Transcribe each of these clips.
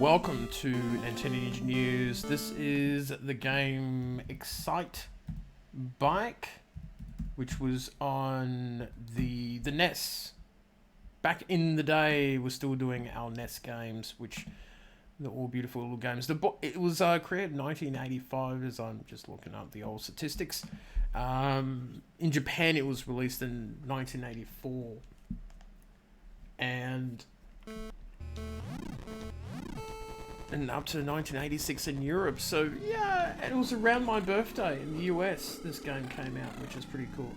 Welcome to Nintendo Ninja News. This is the game Excitebike, which was on the NES. Back in the day, we're still doing our NES games, which they're all beautiful little games. It was created in 1985, as I'm just looking up the old statistics. In Japan, it was released in 1984, and up to 1986 in Europe. So yeah, and it was around my birthday in the US this game came out, which is pretty cool.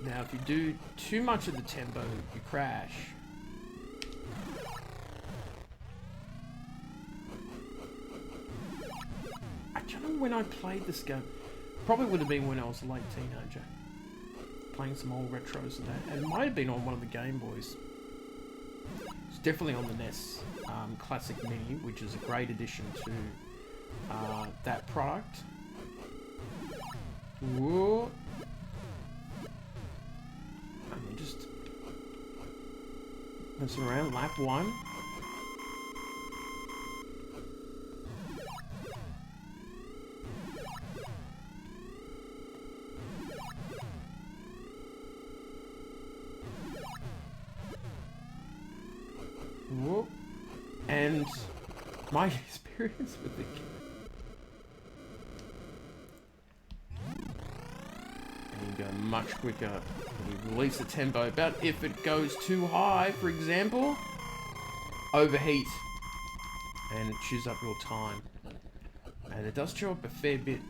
Now if you do too much of the tempo, you crash. I don't know when I played this game. Probably would have been when I was a late teenager, playing some old retros and that. And it might have been on one of the Game Boys. It's definitely on the NES Classic Mini, which is a great addition to that product. Whoa. And we just messing around. Lap 1. Whoop. And my experience with the game. And you go much quicker when you release the tempo. But if it goes too high, for example, overheat and it chews up your time. And it does chew up a fair bit.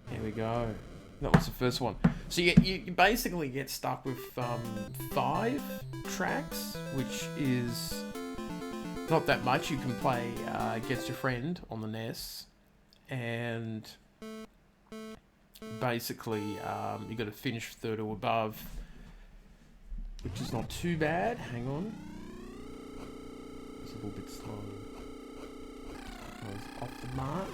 Here we go. That was the first one. So you basically get stuck with 5 tracks, which is not that much. You can play against your friend on the NES, and basically you got to finish 3rd or above, which is not too bad. Hang on, it's a little bit slow. I was off the mark.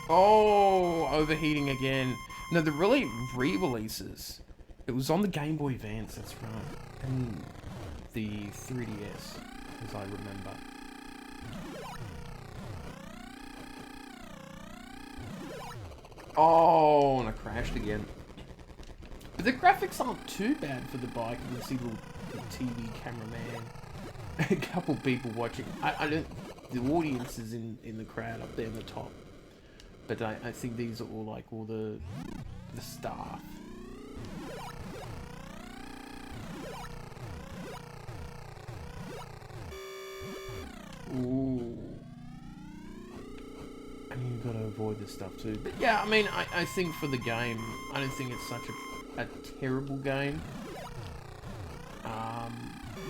Oh, overheating again. No, the really re-releases. It was on the Game Boy Advance, that's right. And the 3DS, as I remember. Oh, and I crashed again. But the graphics aren't too bad for the bike. You can see the TV cameraman. A couple people watching. I don't... The audience is in the crowd up there in the top. But I think these are all the staff. Ooh. And you've got to avoid this stuff too. But yeah, I mean, I think for the game, I don't think it's such a terrible game.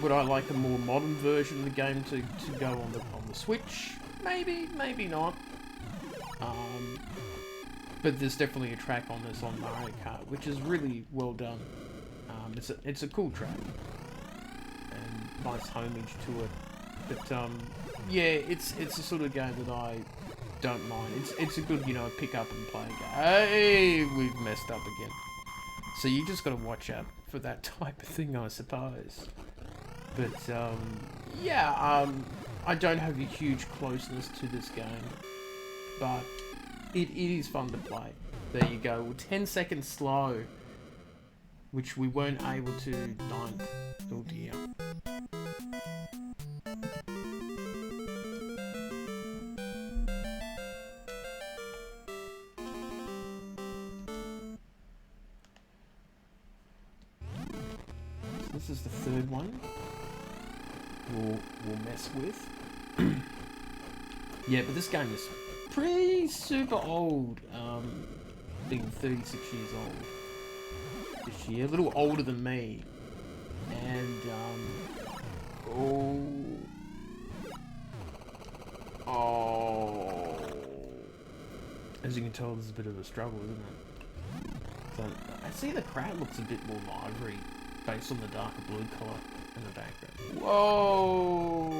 Would I like a more modern version of the game to go on the Switch? Maybe, maybe not. But there's definitely a track on this on Mario Kart, which is really well done. It's a cool track and nice homage to it. But yeah, it's the sort of game that I don't mind. It's a good pick up and play game. Hey, we've messed up again. So you just got to watch out for that type of thing, I suppose. But yeah, I don't have a huge closeness to this game, but it is fun to play. There you go. Well, 10 seconds slow, which we weren't able to 9th. Oh dear. So this is the 3rd one we'll mess with. Yeah, but this game is pretty super old, being 36 years old this year, a little older than me, and as you can tell, there's a bit of a struggle, isn't it? So I see the crowd looks a bit more lively based on the darker blue colour in the background. Whoa!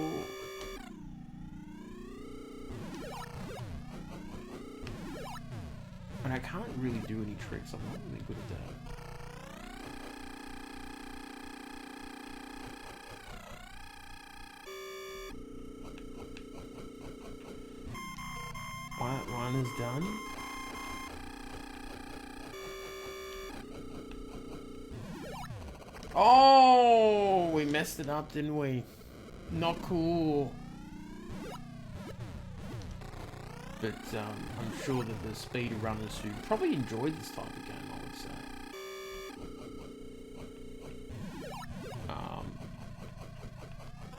And I can't really do any tricks. I'm not really good at that. One is done. Oh, we messed it up, didn't we? Not cool. But I'm sure that the speedrunners who probably enjoy this type of game, I would say.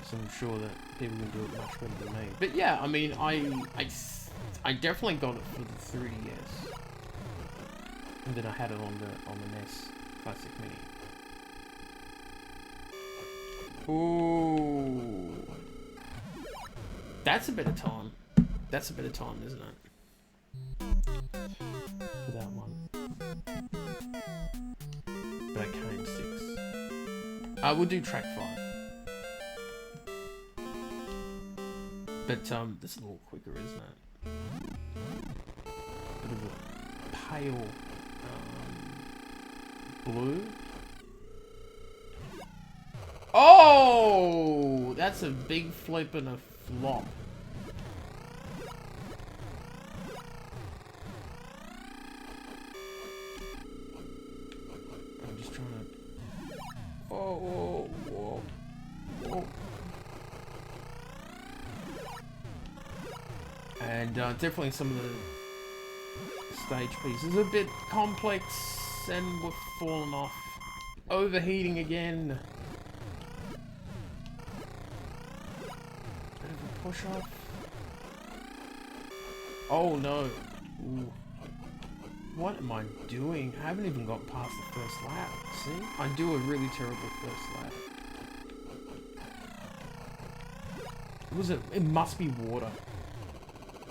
So I'm sure that people can do it much better than me. But yeah, I mean, I definitely got it for the 3DS, and then I had it on the NES Classic Mini. Ooh, that's a bit of time. That's a bit of time, isn't it? For that one. But I came 6. We'll do track 5. But this is a little quicker, isn't it? Bit of a pale blue. Oh, that's a big flip and a flop. I'm just trying to. Oh, whoa, whoa, whoa. And definitely some of the stage pieces are a bit complex, and we've fallen off. Overheating again. Bit of a push off. Oh no. Ooh. What am I doing? I haven't even got past the first lap. See? I do a really terrible first lap. It must be water.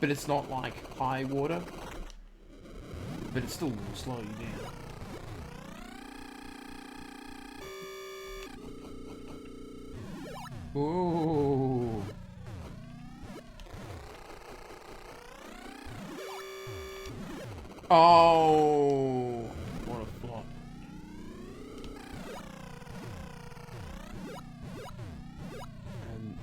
But it's not like high water. But it still will slow you down. Ooh. Oh, what a flop. And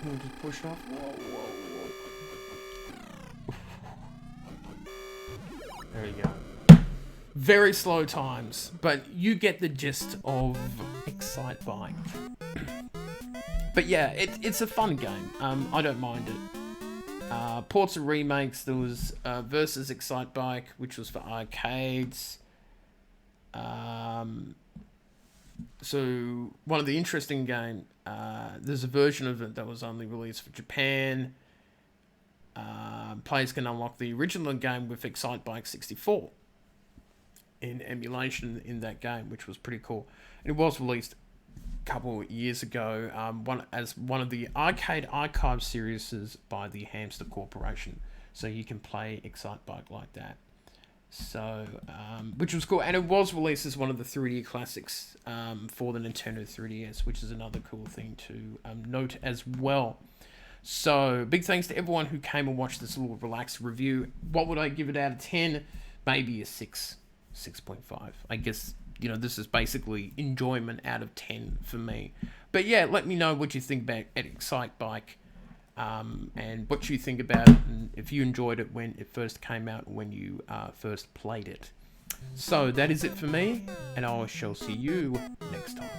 we'll just push it off. Whoa, whoa, whoa. There we go. Very slow times, but you get the gist of Excitebike. But yeah, it's a fun game. I don't mind it. Ports and remakes, there was Versus Excitebike, which was for arcades. So, one of the interesting games, there's a version of it that was only released for Japan. Players can unlock the original game with Excitebike 64 in emulation in that game, which was pretty cool. And it was released a couple of years ago, as one of the Arcade Archive series by the Hamster Corporation. So you can play Excitebike like that. So, which was cool. And it was released as one of the 3D classics for the Nintendo 3DS, which is another cool thing to note as well. So, big thanks to everyone who came and watched this little relaxed review. What would I give it out of 10? Maybe a 6. 6.5. I guess, you know, this is basically enjoyment out of 10 for me. But yeah, let me know what you think about Excitebike, and what you think about it, and if you enjoyed it when it first came out, when you first played it. So that is it for me, and I shall see you next time.